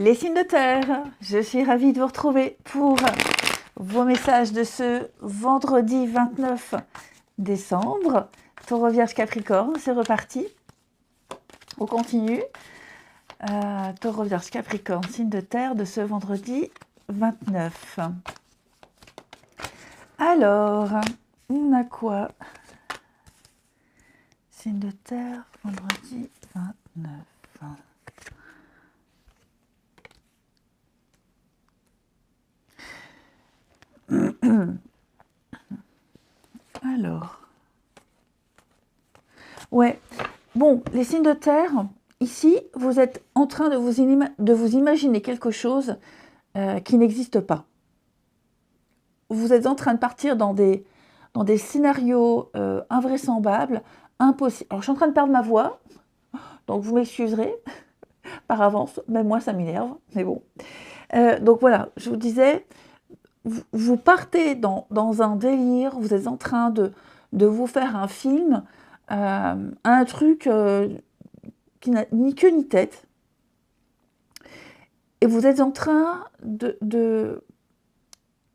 Les signes de terre, je suis ravie de vous retrouver pour vos messages de ce vendredi 29 décembre. Taureau, Vierge, Capricorne, c'est reparti. On continue. Taureau, Vierge, Capricorne, signe de terre de ce vendredi 29. Alors, on a quoi? Signe de terre, vendredi 29. Alors, ouais, bon, les signes de terre, ici, vous êtes en train de vous imaginer quelque chose qui n'existe pas. Vous êtes en train de partir dans des scénarios invraisemblables, impossibles. Alors, je suis en train de perdre ma voix, donc vous m'excuserez par avance, même moi ça m'énerve, mais bon. Donc voilà, je vous disais, vous partez dans un délire, vous êtes en train de vous faire un film, un truc qui n'a ni queue ni tête, et vous êtes en train de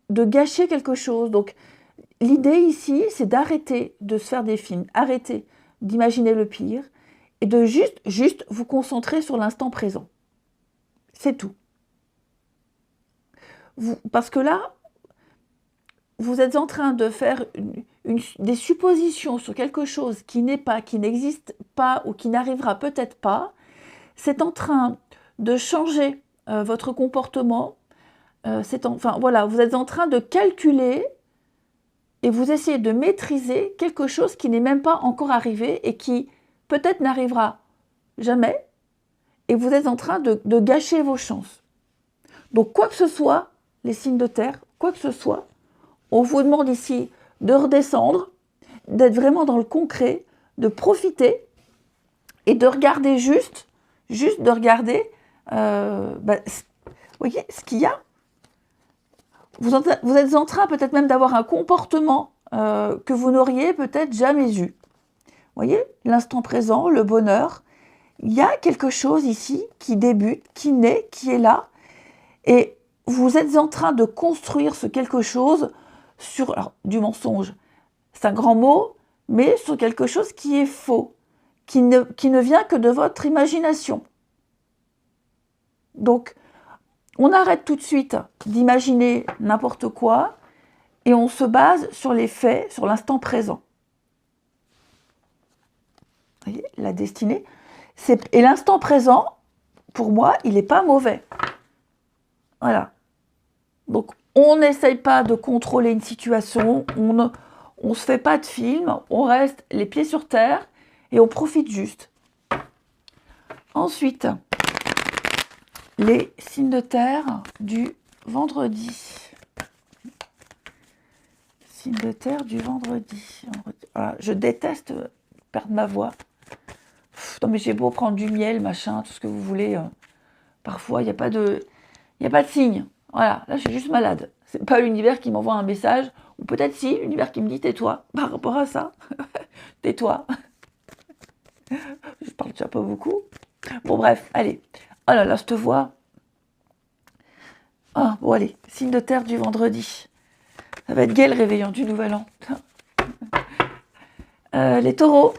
gâcher quelque chose. Donc l'idée ici, c'est d'arrêter de se faire des films, arrêter d'imaginer le pire, et de juste vous concentrer sur l'instant présent. C'est tout. Parce que là, vous êtes en train de faire des suppositions sur quelque chose qui n'est pas, qui n'existe pas ou qui n'arrivera peut-être pas. C'est en train de changer votre comportement. Enfin, voilà, vous êtes en train de calculer et vous essayez de maîtriser quelque chose qui n'est même pas encore arrivé et qui peut-être n'arrivera jamais. Et vous êtes en train de gâcher vos chances. Donc, quoi que ce soit, les signes de terre, quoi que ce soit, on vous demande ici de redescendre, d'être vraiment dans le concret, de profiter et de regarder juste de regarder voyez, ce qu'il y a. Vous êtes en train peut-être même d'avoir un comportement que vous n'auriez peut-être jamais eu. Voyez, l'instant présent, le bonheur, il y a quelque chose ici qui débute, qui naît, qui est là, et vous êtes en train de construire ce quelque chose sur du mensonge. C'est un grand mot, mais sur quelque chose qui est faux, qui ne vient que de votre imagination. Donc, on arrête tout de suite d'imaginer n'importe quoi et on se base sur les faits, sur l'instant présent. Vous voyez, la destinée. Et l'instant présent, pour moi, il n'est pas mauvais. Voilà. Donc, on n'essaye pas de contrôler une situation, on ne se fait pas de film, on reste les pieds sur terre et on profite juste. Ensuite, les signes de terre du vendredi. Signes de terre du vendredi. Voilà, je déteste perdre ma voix. Non mais j'ai beau prendre du miel, machin, tout ce que vous voulez. Parfois, il n'y a pas de signe. Voilà, là je suis juste malade. C'est pas l'univers qui m'envoie un message, ou peut-être si, l'univers qui me dit tais-toi par rapport à ça. Tais-toi. Je parle déjà pas beaucoup. Bon bref, allez. Oh là là, je te vois. Oh, bon allez, signe de terre du vendredi. Ça va être gai le réveillon du nouvel an. Les taureaux,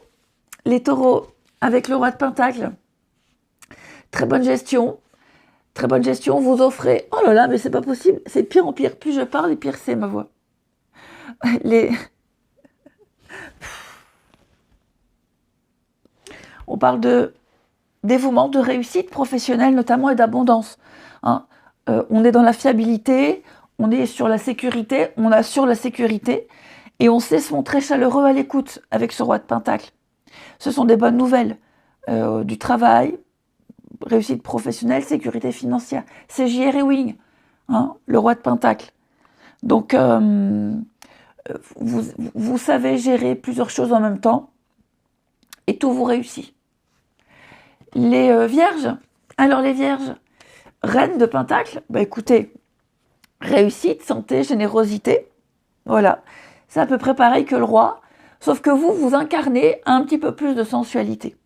avec le roi de Pentacle. Très bonne gestion, vous offrez... Oh là là, mais c'est pas possible, c'est de pire en pire. Plus je parle, et pire c'est ma voix. On parle de dévouement, de réussite professionnelle notamment et d'abondance. Hein. On est dans la fiabilité, on est sur la sécurité, on assure la sécurité et on sait se montrer chaleureux à l'écoute avec ce roi de Pentacle. Ce sont des bonnes nouvelles. Du travail, réussite professionnelle, sécurité financière. C'est J.R. Ewing, hein, le roi de Pentacle. Donc, vous savez gérer plusieurs choses en même temps et tout vous réussit. Les vierges, alors les vierges, reine de Pentacle, bah écoutez, réussite, santé, générosité, voilà. C'est à peu près pareil que le roi, sauf que vous incarnez un petit peu plus de sensualité.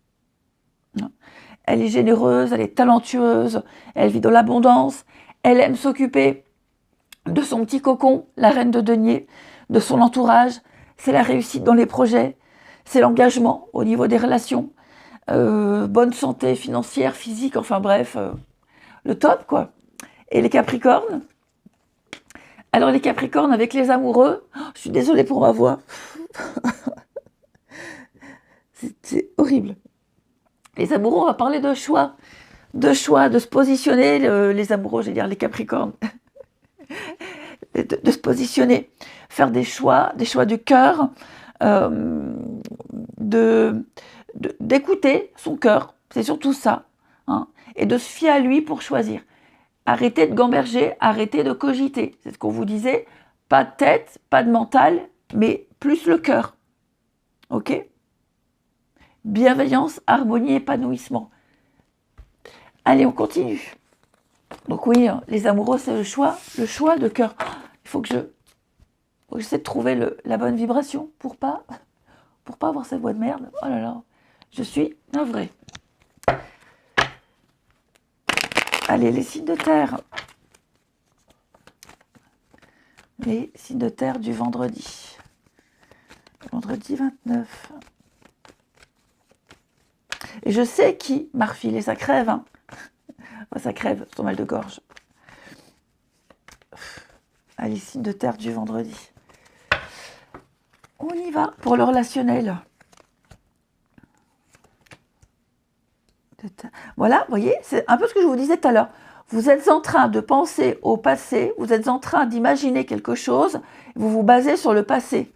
elle est généreuse, elle est talentueuse, elle vit dans l'abondance, elle aime s'occuper de son petit cocon, la reine de denier, de son entourage, c'est la réussite dans les projets, c'est l'engagement au niveau des relations, bonne santé financière, physique, enfin bref, le top quoi. Et les Capricornes, alors les Capricornes avec les amoureux, je suis désolée pour ma voix, c'est horrible. Les amoureux, on va parler de choix, de se positionner, les amoureux, je vais dire les Capricornes, de se positionner, faire des choix du cœur, d'écouter son cœur, c'est surtout ça, hein, et de se fier à lui pour choisir. Arrêtez de gamberger, arrêtez de cogiter, c'est ce qu'on vous disait, pas de tête, pas de mental, mais plus le cœur, ok? Bienveillance, harmonie, épanouissement. Allez, on continue. Donc oui, les amoureux, c'est le choix de cœur. Il faut que j'essaie de trouver la bonne vibration pour pas avoir cette voix de merde. Oh là là, je suis navrée. Allez, les signes de terre. Les signes de terre du vendredi. Vendredi 29. Et je sais qui m'a refilé, ça crève, hein. Ça crève, son mal de gorge. Allez, signes de terre du vendredi. On y va pour le relationnel. Voilà, vous voyez, c'est un peu ce que je vous disais tout à l'heure. Vous êtes en train de penser au passé, vous êtes en train d'imaginer quelque chose, vous vous basez sur le passé.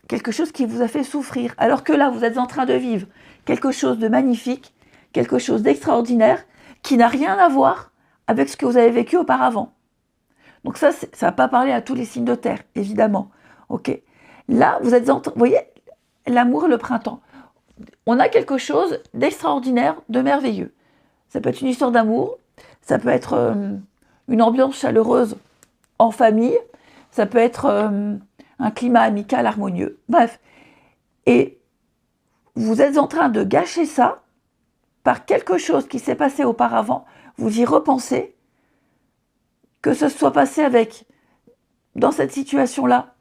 Quelque chose qui vous a fait souffrir. Alors que là, vous êtes en train de vivre quelque chose de magnifique, quelque chose d'extraordinaire, qui n'a rien à voir avec ce que vous avez vécu auparavant. Donc ça ne va pas parler à tous les signes de terre, évidemment. Ok. Là, vous êtes en train... Vous voyez, l'amour et le printemps. On a quelque chose d'extraordinaire, de merveilleux. Ça peut être une histoire d'amour, ça peut être une ambiance chaleureuse en famille, ça peut être un climat amical harmonieux. Bref. Et vous êtes en train de gâcher ça par quelque chose qui s'est passé auparavant. Vous y repensez, que ce soit passé dans cette situation-là,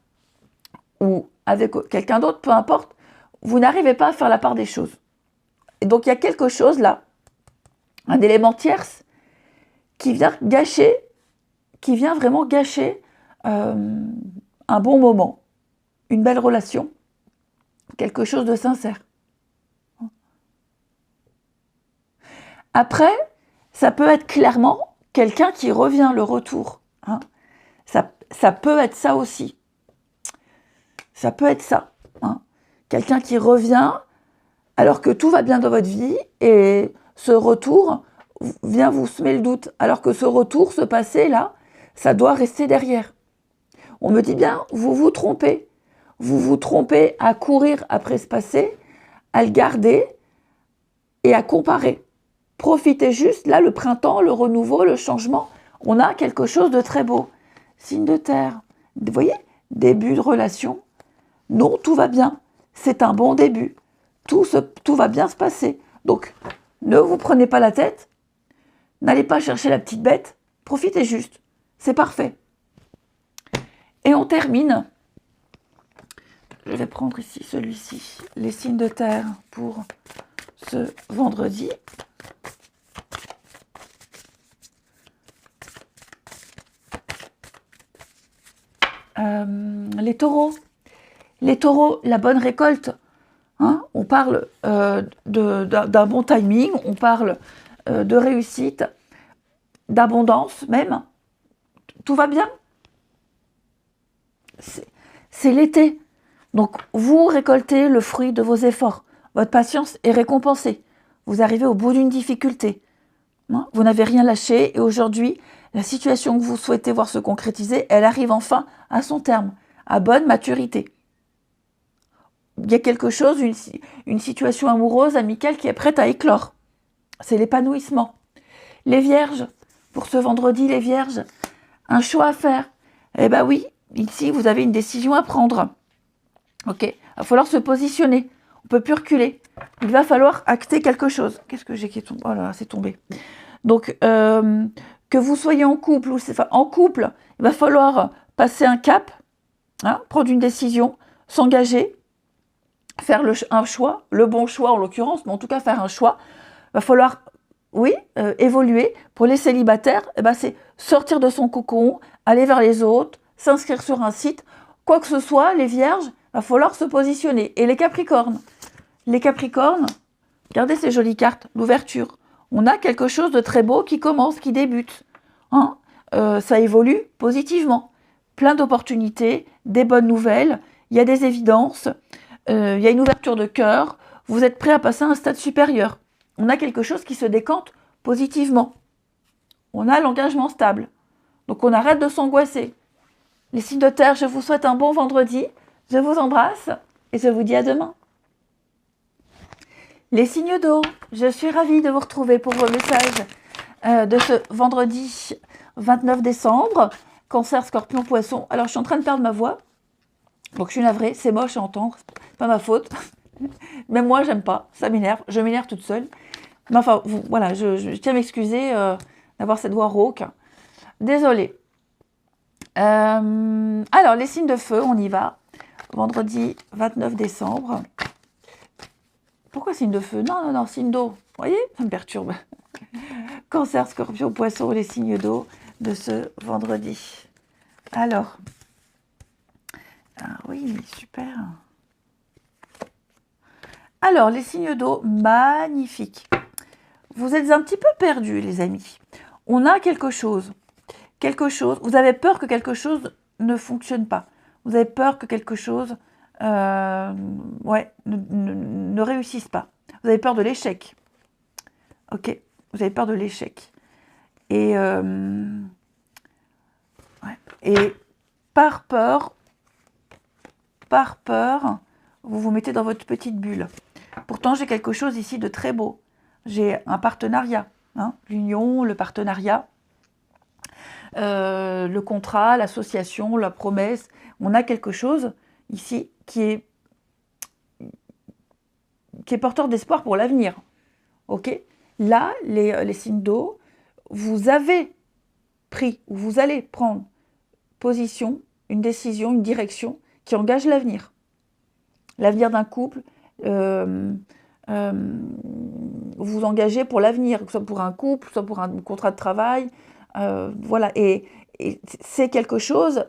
ou avec quelqu'un d'autre, peu importe, vous n'arrivez pas à faire la part des choses. Et donc il y a quelque chose là, un élément tierce, qui vient vraiment gâcher un bon moment, une belle relation, quelque chose de sincère. Après, ça peut être clairement quelqu'un qui revient, le retour. Hein. Ça peut être ça aussi. Ça peut être ça. Hein. Quelqu'un qui revient alors que tout va bien dans votre vie et ce retour vient vous semer le doute. Alors que ce retour, ce passé là, ça doit rester derrière. On me dit bien, vous vous trompez. Vous vous trompez à courir après ce passé, à le garder et à comparer. Profitez juste, là, le printemps, le renouveau, le changement, on a quelque chose de très beau. Signe de terre, vous voyez, début de relation. Non, tout va bien, c'est un bon début. Tout va bien se passer. Donc, ne vous prenez pas la tête, n'allez pas chercher la petite bête, profitez juste, c'est parfait. Et on termine, je vais prendre ici celui-ci, les signes de terre pour ce vendredi. Les taureaux, la bonne récolte, hein, on parle d'un bon timing, on parle de réussite, d'abondance même, tout va bien. C'est l'été, donc vous récoltez le fruit de vos efforts, votre patience est récompensée, vous arrivez au bout d'une difficulté, hein, vous n'avez rien lâché et aujourd'hui, la situation que vous souhaitez voir se concrétiser, elle arrive enfin à son terme, à bonne maturité. Il y a quelque chose, une situation amoureuse, amicale qui est prête à éclore. C'est l'épanouissement. Les vierges, pour ce vendredi, les vierges, un choix à faire. Eh bien oui, ici, vous avez une décision à prendre. Ok, il va falloir se positionner. On ne peut plus reculer. Il va falloir acter quelque chose. Qu'est-ce que j'ai qui est tombé? Oh là là, c'est tombé. Donc, que vous soyez en couple ou enfin, en couple, il va falloir passer un cap, hein, prendre une décision, s'engager, faire un choix, le bon choix en l'occurrence, mais en tout cas faire un choix. Il va falloir, oui, évoluer. Pour les célibataires, eh ben, c'est sortir de son cocon, aller vers les autres, s'inscrire sur un site. Quoi que ce soit, les vierges, il va falloir se positionner. Et les capricornes, regardez ces jolies cartes, l'ouverture. On a quelque chose de très beau qui commence, qui débute. Hein, ça évolue positivement. Plein d'opportunités, des bonnes nouvelles, il y a des évidences, il y a une ouverture de cœur, vous êtes prêt à passer à un stade supérieur. On a quelque chose qui se décante positivement. On a l'engagement stable. Donc on arrête de s'angoisser. Les signes de terre, je vous souhaite un bon vendredi. Je vous embrasse et je vous dis à demain. Les signes d'eau, je suis ravie de vous retrouver pour vos messages de ce vendredi 29 décembre. Cancer, Scorpion, Poisson. Alors, je suis en train de perdre ma voix. Donc, je suis navrée. C'est moche à entendre. C'est pas ma faute. Même moi, j'aime pas. Ça m'énerve. Je m'énerve toute seule. Mais enfin, voilà, je tiens à m'excuser d'avoir cette voix rauque. Désolée. Alors, les signes de feu, on y va. Vendredi 29 décembre. Pourquoi signe de feu? Non, signe d'eau. Vous voyez, ça me perturbe. Cancer, Scorpion, Poisson, les signes d'eau de ce vendredi. Alors, oui, super. Alors, les signes d'eau, magnifiques. Vous êtes un petit peu perdus, les amis. On a quelque chose. Vous avez peur que quelque chose ne fonctionne pas. Vous avez peur que quelque chose ne réussisse pas. Vous avez peur de l'échec. Ok, vous avez peur de l'échec. Et par peur, vous vous mettez dans votre petite bulle. Pourtant, j'ai quelque chose ici de très beau. J'ai un partenariat, hein, l'union, le partenariat, le contrat, l'association, la promesse. On a quelque chose ici qui est porteur d'espoir pour l'avenir. Ok ? Là, les signes d'eau, vous avez pris, ou vous allez prendre position, une décision, une direction qui engage l'avenir. L'avenir d'un couple, vous vous engagez pour l'avenir, que ce soit pour un couple, soit pour un contrat de travail. Voilà, et c'est quelque chose,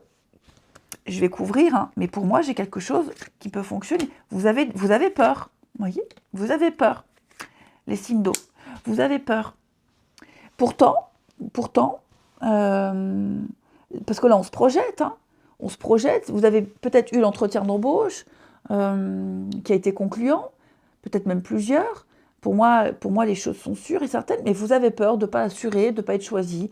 je vais couvrir, hein, mais pour moi, j'ai quelque chose qui peut fonctionner. Vous avez peur, vous voyez, vous avez peur, les signes d'eau, vous avez peur. Pourtant, parce que là, on se projette, hein, vous avez peut-être eu l'entretien d'embauche qui a été concluant, peut-être même plusieurs. Pour moi, les choses sont sûres et certaines, mais vous avez peur de ne pas assurer, de ne pas être choisi.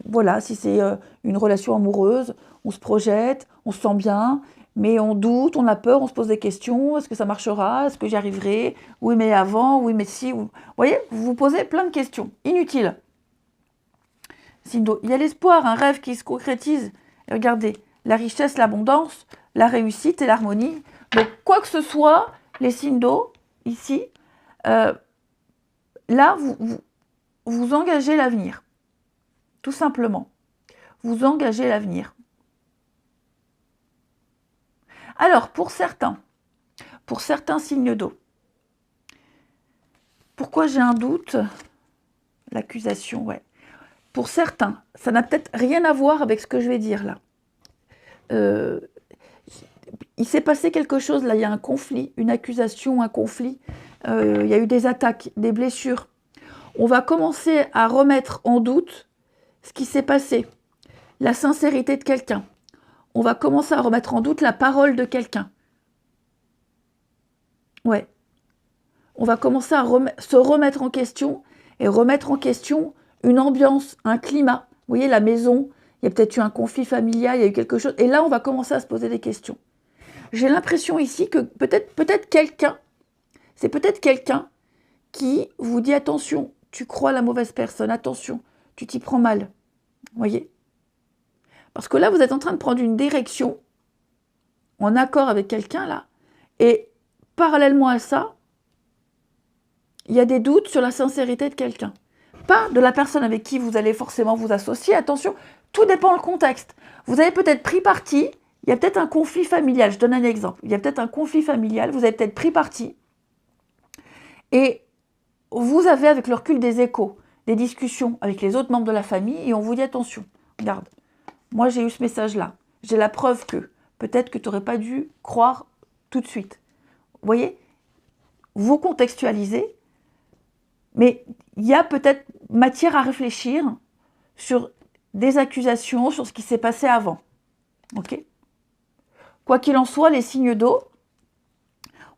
Voilà, si c'est une relation amoureuse, on se projette, on se sent bien, mais on doute, on a peur, on se pose des questions. Est-ce que ça marchera? Est-ce que j'y arriverai? Oui, mais avant, oui, mais si. Vous voyez, vous vous posez plein de questions, inutiles. Il y a l'espoir, un rêve qui se concrétise. Et regardez, la richesse, l'abondance, la réussite et l'harmonie. Donc, quoi que ce soit, les signes d'eau, ici, là, vous engagez l'avenir. Tout simplement. Vous engagez l'avenir. Alors, pour certains signes d'eau, pourquoi j'ai un doute? L'accusation, ouais. Pour certains, ça n'a peut-être rien à voir avec ce que je vais dire là. Il s'est passé quelque chose, là, il y a un conflit, une accusation, un conflit. Il y a eu des attaques, des blessures. On va commencer à remettre en doute ce qui s'est passé, la sincérité de quelqu'un. On va commencer à remettre en doute la parole de quelqu'un. Ouais. On va commencer à se remettre en question et remettre en question une ambiance, un climat. Vous voyez, la maison, il y a peut-être eu un conflit familial, il y a eu quelque chose. Et là, on va commencer à se poser des questions. J'ai l'impression ici que peut-être quelqu'un, c'est peut-être quelqu'un qui vous dit attention, tu crois la mauvaise personne, attention, tu t'y prends mal. Vous voyez? Parce que là, vous êtes en train de prendre une direction en accord avec quelqu'un là. Et parallèlement à ça, il y a des doutes sur la sincérité de quelqu'un. Pas de la personne avec qui vous allez forcément vous associer, attention, tout dépend du contexte. Vous avez peut-être pris parti, il y a peut-être un conflit familial, je donne un exemple, il y a peut-être un conflit familial, vous avez peut-être pris parti, et vous avez, avec le recul des échos, des discussions avec les autres membres de la famille, et on vous dit attention, regarde, moi j'ai eu ce message-là, j'ai la preuve que, peut-être que tu n'aurais pas dû croire tout de suite. Vous voyez, vous contextualisez, mais il y a peut-être matière à réfléchir sur des accusations, sur ce qui s'est passé avant. Ok ? Quoi qu'il en soit, les signes d'eau,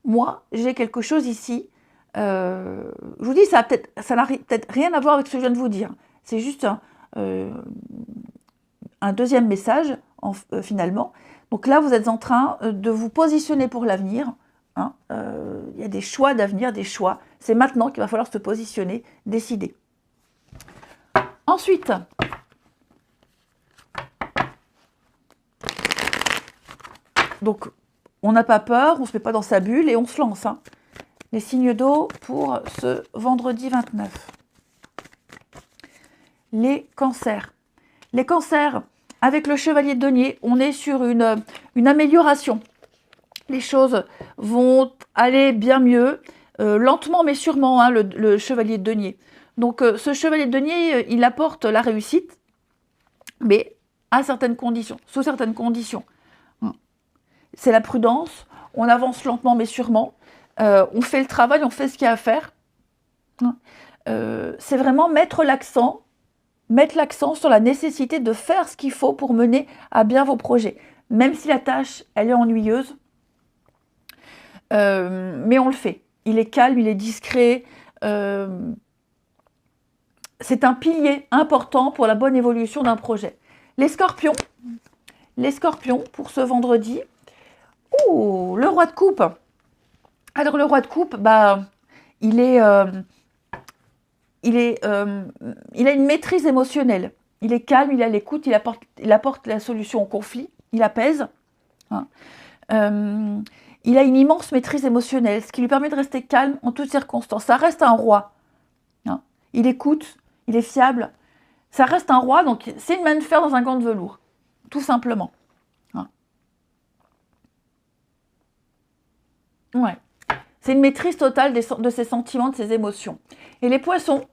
moi, j'ai quelque chose ici. Je vous dis, ça n'a peut-être rien à voir avec ce que je viens de vous dire. C'est juste un deuxième message, finalement. Donc là, vous êtes en train de vous positionner pour l'avenir. Hein. Il y a des choix d'avenir, des choix. C'est maintenant qu'il va falloir se positionner, décider. Ensuite, donc, on n'a pas peur, on ne se met pas dans sa bulle et on se lance. Hein. Les signes d'eau pour ce vendredi 29. Les cancers. Les cancers, avec le chevalier de denier, on est sur une amélioration. Les choses vont aller bien mieux, lentement mais sûrement, hein, le chevalier de denier. Donc ce chevalier de denier, il apporte la réussite, mais à certaines conditions, sous certaines conditions. C'est la prudence, on avance lentement mais sûrement, on fait le travail, on fait ce qu'il y a à faire. C'est vraiment mettre l'accent sur la nécessité de faire ce qu'il faut pour mener à bien vos projets. Même si la tâche, elle est ennuyeuse, mais on le fait. Il est calme, il est discret. C'est un pilier important pour la bonne évolution d'un projet. Les scorpions, pour ce vendredi. Oh, le roi de coupe. Alors le roi de coupe, il a une maîtrise émotionnelle. Il est calme, il est à l'écoute, il apporte la solution au conflit, il apaise. Hein. Il a une immense maîtrise émotionnelle, ce qui lui permet de rester calme en toutes circonstances. Ça reste un roi. Hein. Il écoute, il est fiable. Ça reste un roi, donc c'est une main de fer dans un gant de velours, tout simplement. Hein. Ouais. C'est une maîtrise totale de ses sentiments, de ses émotions. Et les poissons,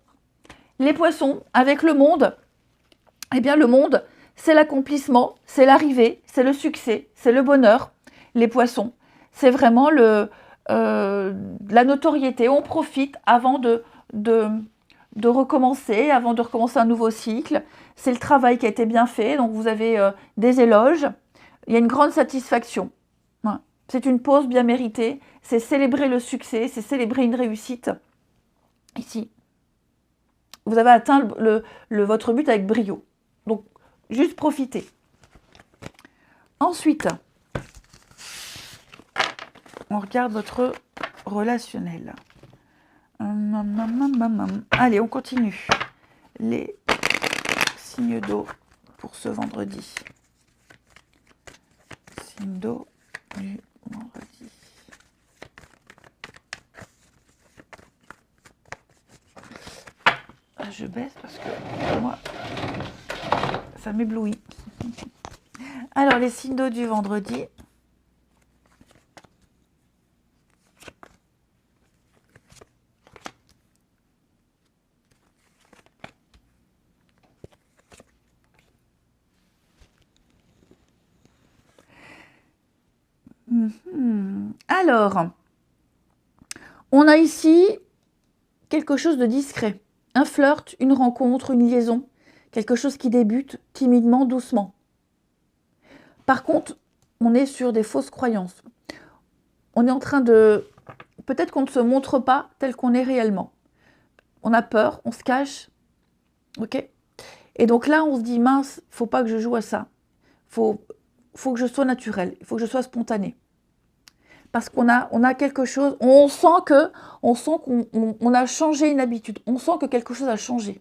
avec le monde, eh bien le monde, c'est l'accomplissement, c'est l'arrivée, c'est le succès, c'est le bonheur. Les poissons, c'est vraiment la notoriété. On profite avant de recommencer, avant de recommencer un nouveau cycle. C'est le travail qui a été bien fait, donc vous avez des éloges. Il y a une grande satisfaction. Ouais. C'est une pause bien méritée. C'est célébrer le succès, c'est célébrer une réussite. Ici, vous avez atteint votre but avec brio. Donc, juste profitez. Ensuite, on regarde votre relationnel. Allez, on continue. Les signes d'eau pour ce vendredi. Signes d'eau du vendredi. Je baisse parce que moi, ça m'éblouit. Alors, les signes d'eau du vendredi. Alors, on a ici quelque chose de discret. Un flirt, une rencontre, une liaison. Quelque chose qui débute timidement, doucement. Par contre, on est sur des fausses croyances. On est en train de... Peut-être qu'on ne se montre pas tel qu'on est réellement. On a peur, on se cache. Ok ? Et donc là, on se dit, mince, il ne faut pas que je joue à ça. Il faut que je sois naturel, il faut que je sois spontané. Parce qu'on a quelque chose, on sent qu'on a changé une habitude, on sent que quelque chose a changé.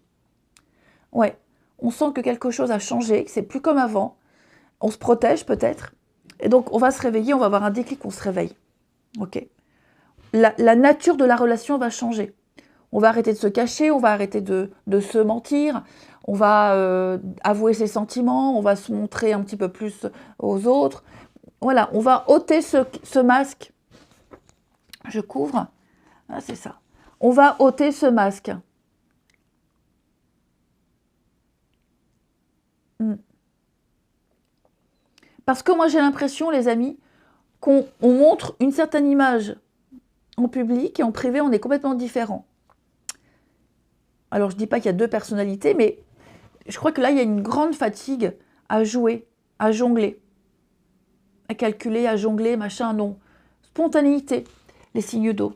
Ouais, on sent que quelque chose a changé, que c'est plus comme avant. On se protège peut-être. Et donc, on va se réveiller, on va avoir un déclic, on se réveille. Ok. La nature de la relation va changer. On va arrêter de se cacher, on va arrêter de se mentir, on va avouer ses sentiments, on va se montrer un petit peu plus aux autres. Voilà, on va ôter ce masque. Je couvre. Ah, c'est ça. On va ôter ce masque. Parce que moi j'ai l'impression, les amis, qu'on montre une certaine image en public et en privé, on est complètement différent. Alors je ne dis pas qu'il y a deux personnalités, mais je crois que là, il y a une grande fatigue à jouer, à jongler, à calculer, à jongler, machin, non. Spontanéité, les signes d'eau.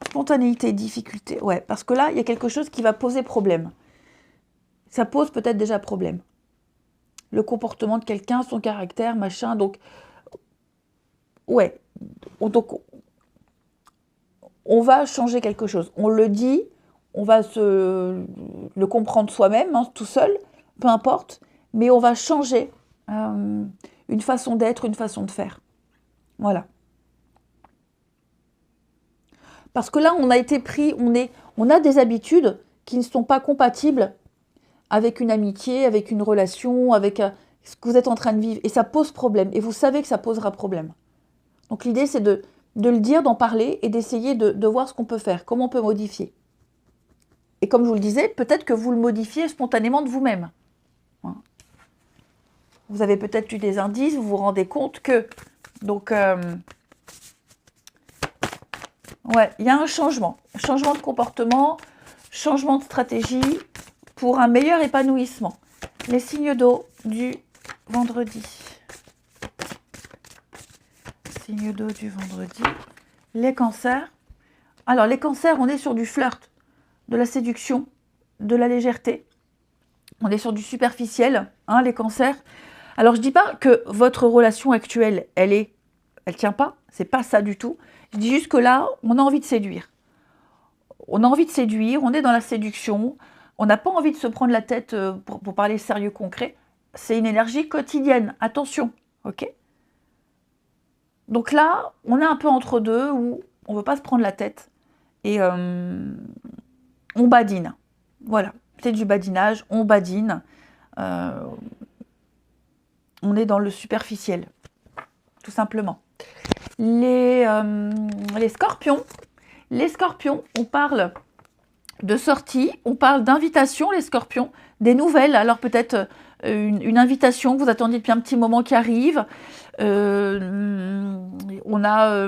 Spontanéité, difficulté, ouais. Parce que là, il y a quelque chose qui va poser problème. Ça pose peut-être déjà problème. Le comportement de quelqu'un, son caractère, machin, donc... Ouais. Donc, on va changer quelque chose. On le dit, on va le comprendre soi-même, hein, tout seul, peu importe, mais on va changer une façon d'être, une façon de faire. Voilà. Parce que là, on a été pris, on a des habitudes qui ne sont pas compatibles avec une amitié, avec une relation, avec ce que vous êtes en train de vivre. Et ça pose problème. Et vous savez que ça posera problème. Donc l'idée, c'est de le dire, d'en parler et d'essayer de voir ce qu'on peut faire, comment on peut modifier. Et comme je vous le disais, peut-être que vous le modifiez spontanément de vous-même. Vous avez peut-être eu des indices, vous vous rendez compte que... Donc, ouais, il y a un changement de comportement, changement de stratégie pour un meilleur épanouissement. Les signes d'eau du vendredi. Signes d'eau du vendredi. Les cancers. Alors, les cancers, on est sur du flirt, de la séduction, de la légèreté. On est sur du superficiel, hein, les cancers. Alors, je ne dis pas que votre relation actuelle, elle tient pas. C'est pas ça du tout. Je dis juste que là, on a envie de séduire. On a envie de séduire, on est dans la séduction. On n'a pas envie de se prendre la tête pour parler sérieux concret. C'est une énergie quotidienne. Attention, ok? Donc là, on est un peu entre deux où on ne veut pas se prendre la tête. Et on badine. Voilà, c'est du badinage, on badine. On est dans le superficiel, tout simplement. Les scorpions, on parle de sortie, on parle d'invitation, les scorpions, des nouvelles. Alors peut-être une invitation que vous attendiez depuis un petit moment qui arrive. On a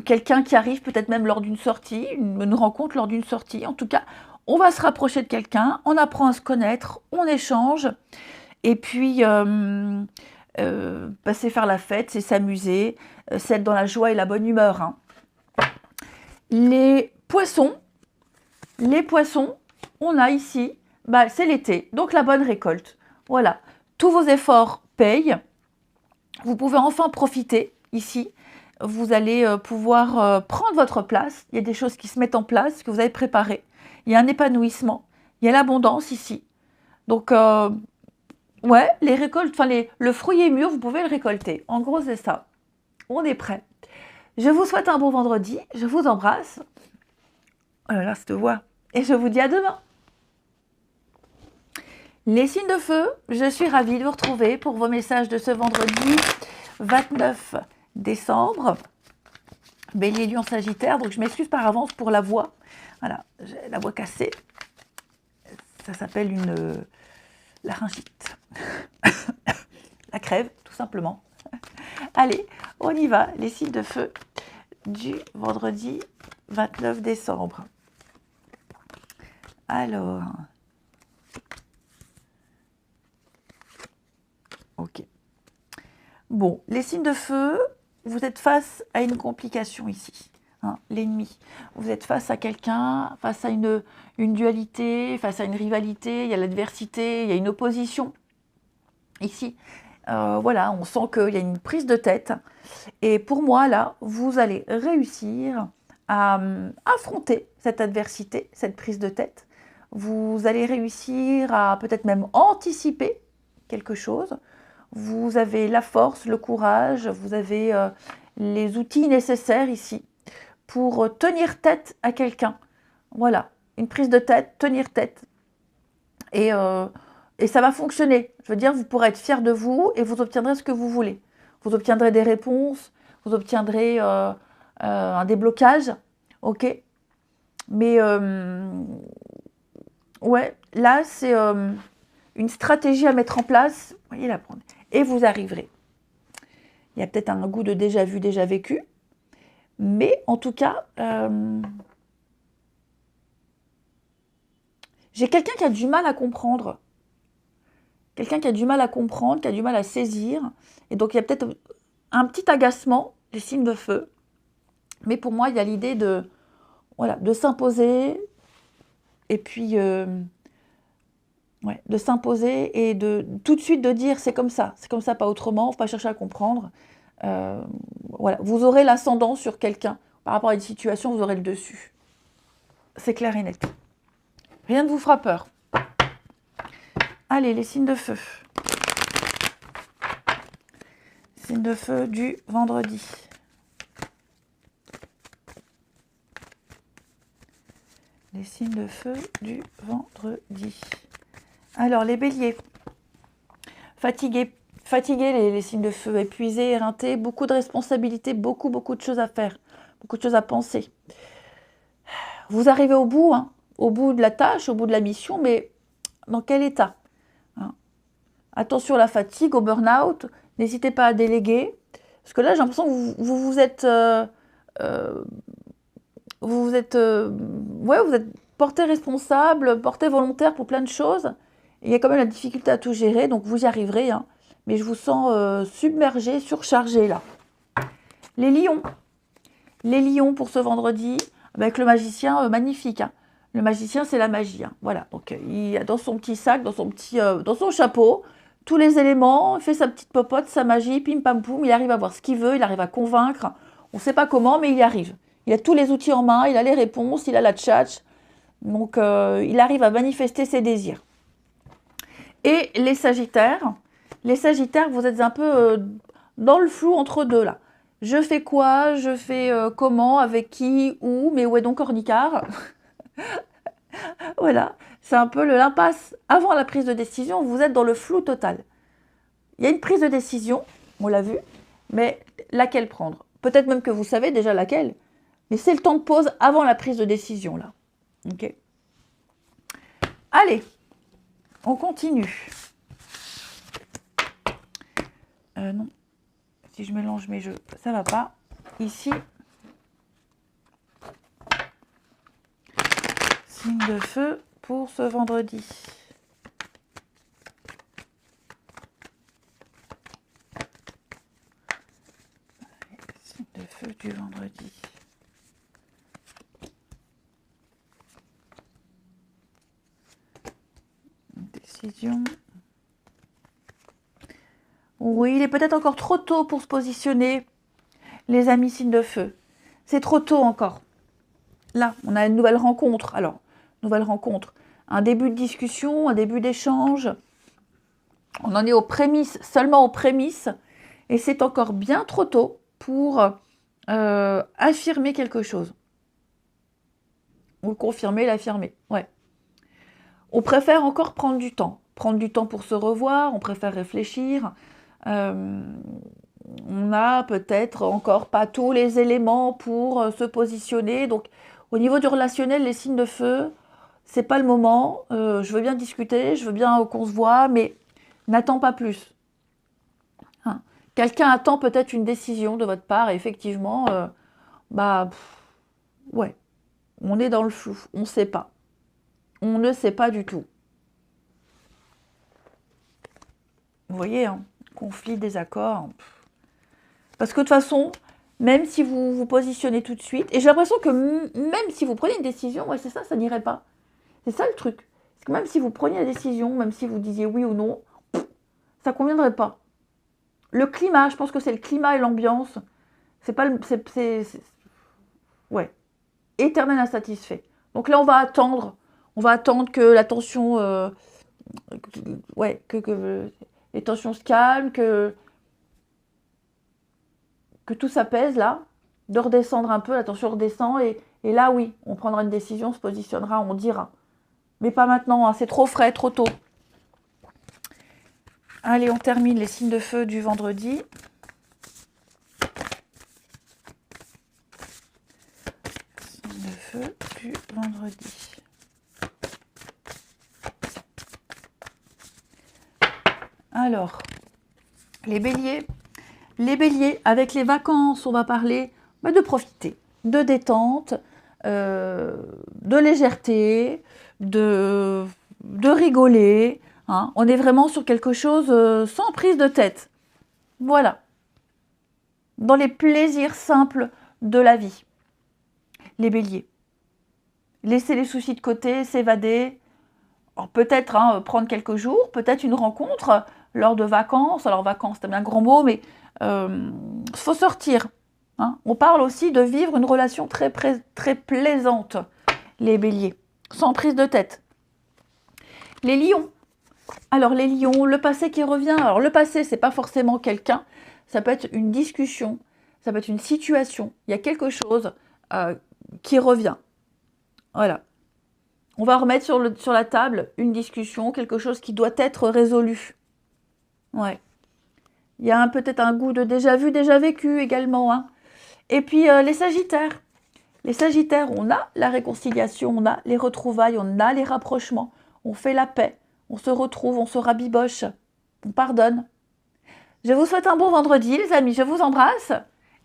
quelqu'un qui arrive peut-être même lors d'une sortie, une rencontre lors d'une sortie. En tout cas, on va se rapprocher de quelqu'un, on apprend à se connaître, on échange. Et puis, c'est faire la fête, c'est s'amuser, c'est être dans la joie et la bonne humeur. Hein. Les poissons, on a ici, c'est l'été, donc la bonne récolte. Voilà, tous vos efforts payent. Vous pouvez enfin profiter ici. Vous allez pouvoir prendre votre place. Il y a des choses qui se mettent en place, que vous avez préparées. Il y a un épanouissement. Il y a l'abondance ici. Donc, ouais, les récoltes, le fruit est mûr, vous pouvez le récolter. En gros, c'est ça. On est prêt. Je vous souhaite un bon vendredi. Je vous embrasse. Oh là là, cette voix. Et je vous dis à demain. Les signes de feu, je suis ravie de vous retrouver pour vos messages de ce vendredi 29 décembre. Bélier, Lion, Sagittaire. Donc je m'excuse par avance pour la voix. Voilà, j'ai la voix cassée. Ça s'appelle une laryngite. La crève, tout simplement. Allez, on y va. Les signes de feu du vendredi 29 décembre. Alors... Ok. Bon, les signes de feu, vous êtes face à une complication ici. Hein, l'ennemi. Vous êtes face à quelqu'un, face à une dualité, face à une rivalité, il y a l'adversité, il y a une opposition. Ici, voilà, on sent qu'il y a une prise de tête. Et pour moi, là, vous allez réussir à affronter cette adversité, cette prise de tête. Vous allez réussir à peut-être même anticiper quelque chose. Vous avez la force, le courage, vous avez les outils nécessaires ici pour tenir tête à quelqu'un. Voilà, une prise de tête, tenir tête. Et ça va fonctionner. Je veux dire, vous pourrez être fier de vous et vous obtiendrez ce que vous voulez. Vous obtiendrez des réponses, vous obtiendrez un déblocage, ok. Mais ouais, là, c'est une stratégie à mettre en place. Vous voyez, la prendre. Et vous arriverez. Il y a peut-être un goût de déjà vu, déjà vécu. Mais en tout cas, j'ai quelqu'un qui a du mal à comprendre. Quelqu'un qui a du mal à comprendre, qui a du mal à saisir. Et donc, il y a peut-être un petit agacement, les signes de feu. Mais pour moi, il y a l'idée de, voilà, de s'imposer. Et puis, ouais, de s'imposer et de tout de suite de dire c'est comme ça, pas autrement, il ne faut pas chercher à comprendre. Voilà, vous aurez l'ascendant sur quelqu'un. Par rapport à une situation, vous aurez le dessus. C'est clair et net. Rien ne vous fera peur. Allez, les signes de feu. Signes de feu du vendredi. Les signes de feu du vendredi. Alors, les béliers. Fatigués, les signes de feu, épuisés, éreintés, beaucoup de responsabilités, beaucoup de choses à faire, beaucoup de choses à penser. Vous arrivez au bout, hein, au bout de la tâche, au bout de la mission, mais dans quel état, hein? Attention à la fatigue, au burn-out, n'hésitez pas à déléguer, parce que là j'ai l'impression que vous êtes porté responsable, porté volontaire pour plein de choses. Il y a quand même la difficulté à tout gérer, donc vous y arriverez, hein. Mais je vous sens submergé, surchargé là. Les lions pour ce vendredi, avec le magicien, magnifique, hein. Le magicien, c'est la magie, hein. Voilà, donc il a dans son petit sac, dans son chapeau, tous les éléments, il fait sa petite popote, sa magie, pim pam poum, il arrive à voir ce qu'il veut, il arrive à convaincre. On ne sait pas comment, mais il y arrive. Il a tous les outils en main, il a les réponses, il a la tchatch. Donc, il arrive à manifester ses désirs. Et les sagittaires, vous êtes un peu dans le flou entre deux, là. Je fais quoi? Je fais comment? Avec qui? Où? Mais où est donc Ornicard? Voilà, c'est un peu l'impasse. Avant la prise de décision, vous êtes dans le flou total. Il y a une prise de décision, on l'a vu, mais laquelle prendre? Peut-être même que vous savez déjà laquelle, mais c'est le temps de pause avant la prise de décision, là. Ok. Allez, on continue. Non, si je mélange mes jeux, ça va pas. Ici, signe de feu pour ce vendredi. Signe de feu du vendredi. Décision. Oui, il est peut-être encore trop tôt pour se positionner, les amis signes de feu. C'est trop tôt encore. Là, on a une nouvelle rencontre. Alors, nouvelle rencontre. Un début de discussion, un début d'échange. On en est aux prémices, seulement aux prémices. Et c'est encore bien trop tôt pour affirmer quelque chose. Ou le confirmer, l'affirmer. Ouais. On préfère encore prendre du temps. Prendre du temps pour se revoir, on préfère réfléchir. On n'a peut-être encore pas tous les éléments pour se positionner. Donc, au niveau du relationnel, les signes de feu, c'est pas le moment. Je veux bien discuter, je veux bien qu'on se voit, mais n'attends pas plus. Hein. Quelqu'un attend peut-être une décision de votre part, et effectivement, ouais, on est dans le flou, on ne sait pas. On ne sait pas du tout. Vous voyez, hein, conflit, désaccord. Parce que de toute façon, même si vous vous positionnez tout de suite, et j'ai l'impression que même si vous prenez une décision, ouais, c'est ça, ça n'irait pas. C'est ça le truc. Parce que même si vous preniez la décision, même si vous disiez oui ou non, ça ne conviendrait pas. Le climat, je pense que c'est le climat et l'ambiance. C'est pas le. Ouais. Éternel insatisfait. Donc là, on va attendre. On va attendre que la tension. Ouais, que les tensions se calment, que que tout s'apaise là, de redescendre un peu, la tension redescend, et là oui, on prendra une décision, on se positionnera, on dira. Mais pas maintenant, hein, c'est trop frais, trop tôt. Allez, on termine les signes de feu du vendredi. Signes de feu du vendredi. Alors, les béliers. Les béliers, avec les vacances, on va parler de profiter, de détente, de légèreté, de rigoler. Hein. On est vraiment sur quelque chose sans prise de tête. Voilà. Dans les plaisirs simples de la vie. Les béliers. Laisser les soucis de côté, s'évader. Peut-être prendre quelques jours, peut-être une rencontre lors de vacances. Alors vacances, c'est un grand mot, mais faut sortir. Hein. On parle aussi de vivre une relation très plaisante, les béliers, sans prise de tête. Les lions. Alors les lions, le passé qui revient. Alors le passé, c'est pas forcément quelqu'un, ça peut être une discussion, ça peut être une situation. Il y a quelque chose qui revient. Voilà. On va remettre sur la table une discussion, quelque chose qui doit être résolu. Ouais. Il y a peut-être un goût de déjà vu, déjà vécu également. Hein. Et puis les sagittaires. Les sagittaires, on a la réconciliation, on a les retrouvailles, on a les rapprochements. On fait la paix, on se retrouve, on se rabiboche, on pardonne. Je vous souhaite un bon vendredi, les amis. Je vous embrasse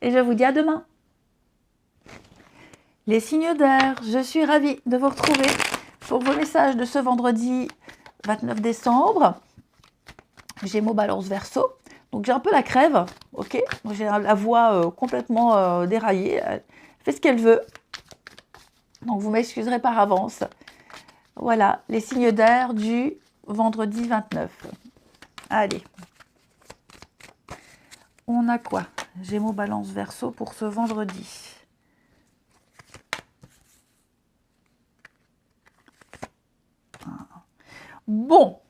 et je vous dis à demain. Les signes d'air, je suis ravie de vous retrouver pour vos messages de ce vendredi 29 décembre. Gémeaux, Balance, Verseau. Donc j'ai un peu la crève, ok. J'ai la voix complètement déraillée. Elle fait ce qu'elle veut. Donc vous m'excuserez par avance. Voilà, les signes d'air du vendredi 29. Allez. On a quoi? Gémeaux, Balance, Verseau pour ce vendredi. Bon.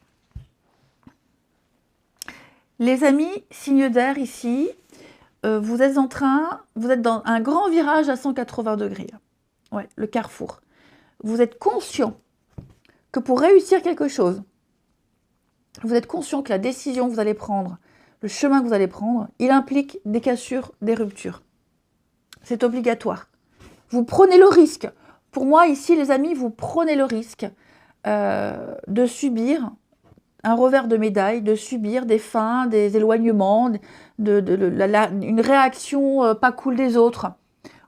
Les amis, signe d'air ici, vous êtes dans un grand virage à 180 degrés. Ouais, le carrefour. Vous êtes conscient que pour réussir quelque chose, vous êtes conscient que la décision que vous allez prendre, le chemin que vous allez prendre, il implique des cassures, des ruptures. C'est obligatoire. Vous prenez le risque. Pour moi, ici, les amis, vous prenez le risque de subir un revers de médaille, de subir des feints, des éloignements, une réaction pas cool des autres.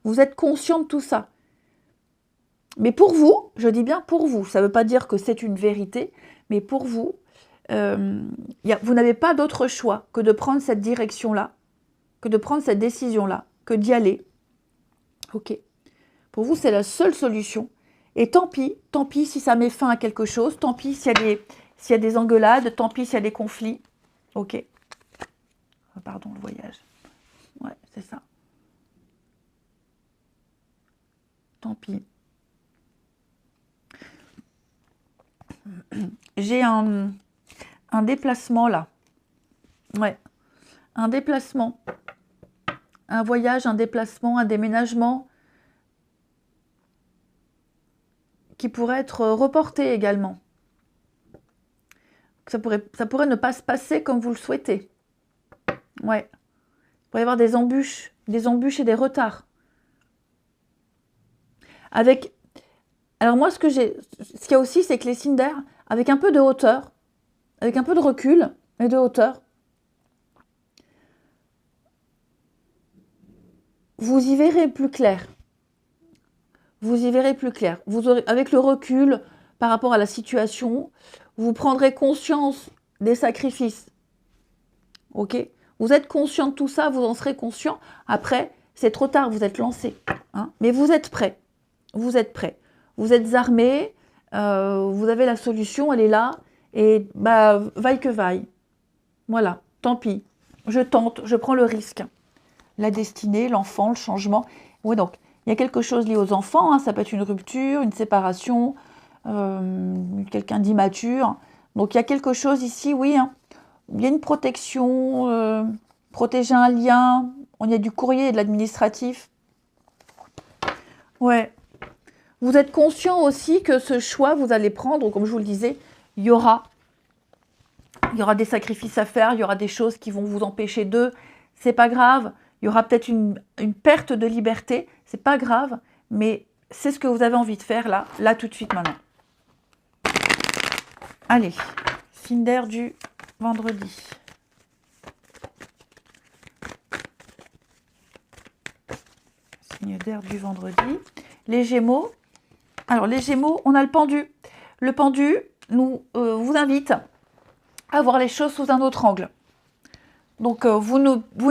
Vous êtes conscient de tout ça. Mais pour vous, je dis bien pour vous, ça ne veut pas dire que c'est une vérité, mais pour vous, vous n'avez pas d'autre choix que de prendre cette direction-là, que de prendre cette décision-là, que d'y aller. Ok. Pour vous, c'est la seule solution. Et tant pis si ça met fin à quelque chose, tant pis s'il y a des engueulades, tant pis s'il y a des conflits. Ok. Pardon, le voyage. Ouais, c'est ça. Tant pis. J'ai un déplacement là. Ouais. Un déplacement. Un voyage, un déplacement, un déménagement qui pourrait être reporté également. Ça pourrait ne pas se passer comme vous le souhaitez. Ouais. Il pourrait y avoir des embûches et des retards. Alors moi, ce qu'il y a aussi, c'est que les signes d'air, avec un peu de hauteur, avec un peu de recul et de hauteur, vous y verrez plus clair. Vous y verrez plus clair. Vous aurez, avec le recul par rapport à la situation, vous prendrez conscience des sacrifices. Ok? Vous êtes conscient de tout ça, vous en serez conscient. Après, c'est trop tard, vous êtes lancé. Hein? Mais vous êtes prêt. Vous êtes prêt. Vous êtes armé. Vous avez la solution, elle est là. Et vaille que vaille. Voilà, tant pis. Je tente, je prends le risque. La destinée, l'enfant, le changement. Oui, donc, il y a quelque chose lié aux enfants. Hein, ça peut être une rupture, une séparation, quelqu'un d'immature. Donc, il y a quelque chose ici, oui. Hein, il y a une protection, protéger un lien, On y a du courrier et de l'administratif. Ouais. Vous êtes conscient aussi que ce choix, vous allez prendre, comme je vous le disais, il y aura des sacrifices à faire, il y aura des choses qui vont vous empêcher d'eux. C'est pas grave. Il y aura peut-être une perte de liberté. C'est pas grave, mais c'est ce que vous avez envie de faire là tout de suite maintenant. Allez, signe d'air du vendredi. Signe d'air du vendredi. Les Gémeaux. Alors, les Gémeaux, on a le pendu. Le pendu vous invite à voir les choses sous un autre angle. Donc, vous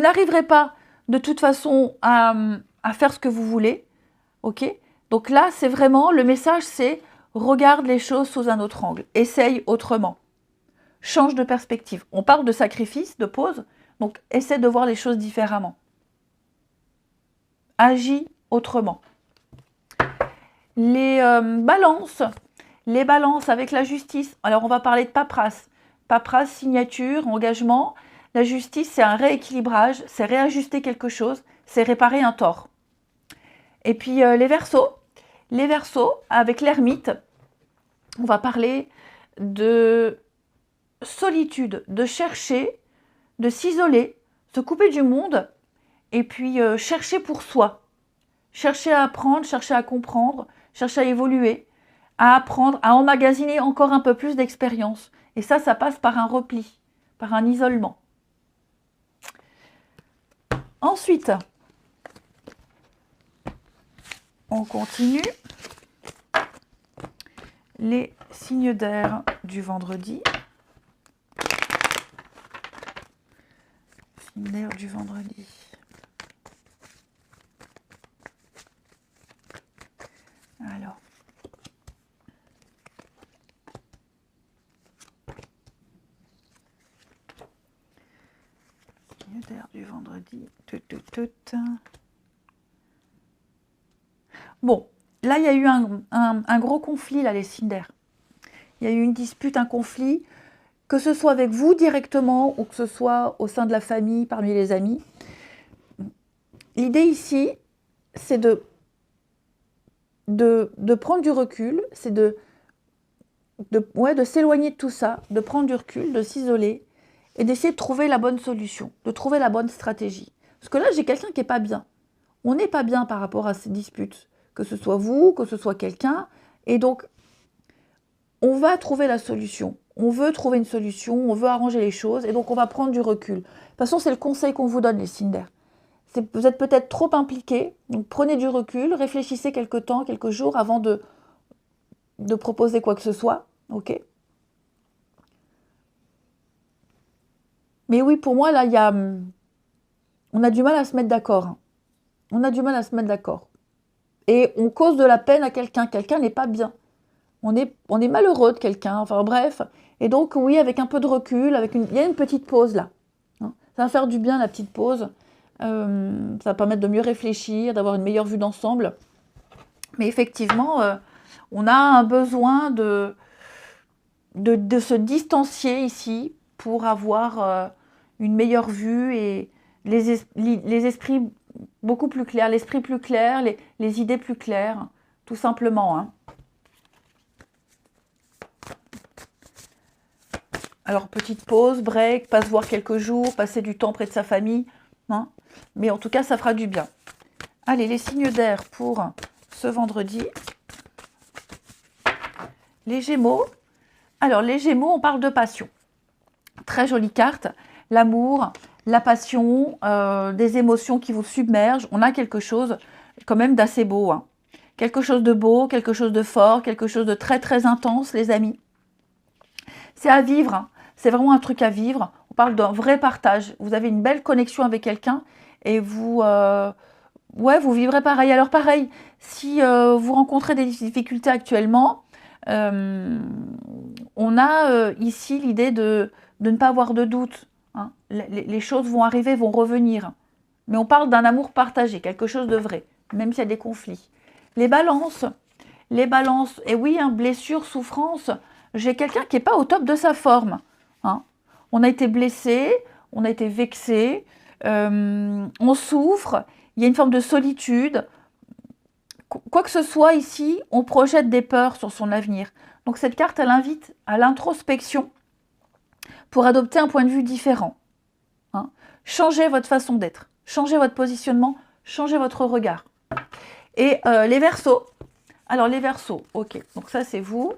n'arriverez pas de toute façon à faire ce que vous voulez. Ok? Donc là, c'est vraiment, le message, c'est regarde les choses sous un autre angle. Essaye autrement. Change de perspective. On parle de sacrifice, de pause. Donc, essaie de voir les choses différemment. Agis autrement. Les balances avec la justice. Alors, on va parler de paperasse. Paperasse, signature, engagement. La justice, c'est un rééquilibrage, c'est réajuster quelque chose, c'est réparer un tort. Et puis, les Verseaux, avec l'ermite, on va parler de solitude, de chercher, de s'isoler, se couper du monde, et puis chercher pour soi. Chercher à apprendre, chercher à comprendre, chercher à évoluer, à apprendre, à emmagasiner encore un peu plus d'expérience. Et ça passe par un repli, par un isolement. Ensuite, on continue. Les signes d'air du vendredi. Signes d'air du vendredi. Alors. Signes d'air du vendredi. Bon, là, il y a eu un gros conflit, là, les signes d'air. Il y a eu une dispute, un conflit, que ce soit avec vous directement ou que ce soit au sein de la famille, parmi les amis. L'idée ici, c'est de prendre du recul, c'est de s'éloigner de tout ça, de prendre du recul, de s'isoler et d'essayer de trouver la bonne solution, de trouver la bonne stratégie. Parce que là, j'ai quelqu'un qui n'est pas bien. On n'est pas bien par rapport à ces disputes, que ce soit vous, que ce soit quelqu'un. Et donc, on va trouver la solution. On veut trouver une solution, on veut arranger les choses, et donc on va prendre du recul. De toute façon, c'est le conseil qu'on vous donne, les signes d'air. Vous êtes peut-être trop impliqués, donc prenez du recul, réfléchissez quelques temps, quelques jours avant de proposer quoi que ce soit. Ok ? Mais oui, pour moi, là, on a du mal à se mettre d'accord. On a du mal à se mettre d'accord. Et on cause de la peine à quelqu'un. Quelqu'un n'est pas bien. On est malheureux de quelqu'un. Enfin bref. Et donc, oui, avec un peu de recul, il y a une petite pause là. Ça va faire du bien, la petite pause. Ça va permettre de mieux réfléchir, d'avoir une meilleure vue d'ensemble. Mais effectivement, on a un besoin de se distancier ici pour avoir une meilleure vue et les esprits beaucoup plus clairs, l'esprit plus clair, les idées plus claires, tout simplement. Hein. Alors, petite pause, break, pas se voir quelques jours, passer du temps près de sa famille. Hein. Mais en tout cas, ça fera du bien. Allez, les signes d'air pour ce vendredi. Les Gémeaux. Alors, les Gémeaux, on parle de passion. Très jolie carte. L'amour, la passion, des émotions qui vous submergent. On a quelque chose quand même d'assez beau. Hein. Quelque chose de beau, quelque chose de fort, quelque chose de très très intense, les amis. C'est à vivre. Hein. C'est vraiment un truc à vivre. On parle d'un vrai partage. Vous avez une belle connexion avec quelqu'un et vous vivrez pareil. Alors pareil, si vous rencontrez des difficultés actuellement, on a ici l'idée de ne pas avoir de doute. Hein. Les choses vont arriver, vont revenir. Mais on parle d'un amour partagé, quelque chose de vrai, même s'il y a des conflits. Les balances, et oui, hein, blessure, souffrance, j'ai quelqu'un qui n'est pas au top de sa forme. Hein. On a été blessé, on a été vexé, on souffre, il y a une forme de solitude. Quoi que ce soit ici, on projette des peurs sur son avenir. Donc cette carte, elle invite à l'introspection pour adopter un point de vue différent. Hein. Changez votre façon d'être, changez votre positionnement, changez votre regard. Et les Verseaux. Alors les Verseaux, ok, donc ça c'est vous.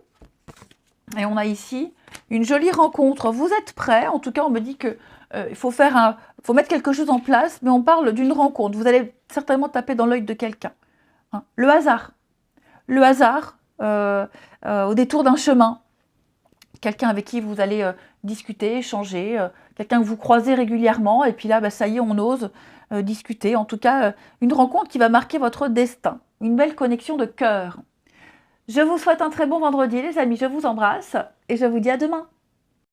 Et on a ici une jolie rencontre. Vous êtes prêts, en tout cas on me dit que il faut mettre quelque chose en place, mais on parle d'une rencontre. Vous allez certainement taper dans l'œil de quelqu'un. Hein. Le hasard. Le hasard au détour d'un chemin. Quelqu'un avec qui vous allez discuter, échanger, quelqu'un que vous croisez régulièrement, et puis là, bah, ça y est, on ose discuter. En tout cas, une rencontre qui va marquer votre destin. Une belle connexion de cœur. Je vous souhaite un très bon vendredi, les amis. Je vous embrasse et je vous dis à demain.